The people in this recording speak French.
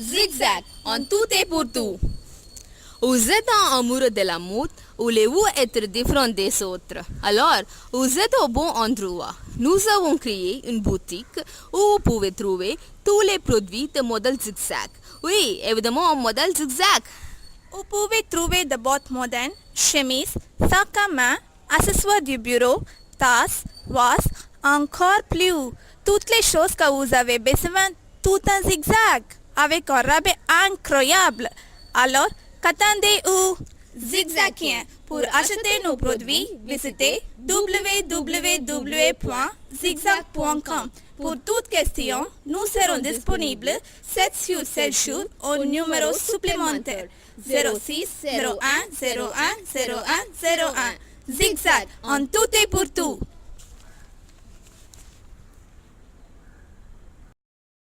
Zigzag, en tout et pour tout. Vous êtes en amoureux de la mode, voulez-vous être différent des autres? Alors, vous êtes au bon endroit. Nous avons créé une boutique où vous pouvez trouver tous les produits de modèle Zigzag. Oui, évidemment, modèle Zigzag. Vous pouvez trouver de bottes modernes, chemises, sacs à main, accessoires du bureau, tasses, vases, encore plus. Toutes les choses que vous avez besoin, tout en zigzag, avec un rabais incroyable. Alors, qu'attendez-vous? Zigzagien. Pour acheter nos produits, visitez www.zigzag.com. Pour toute question, nous serons disponibles 7 sur 7 jours au numéro supplémentaire 06 01 01 01 01. Zigzag, en tout et pour tout.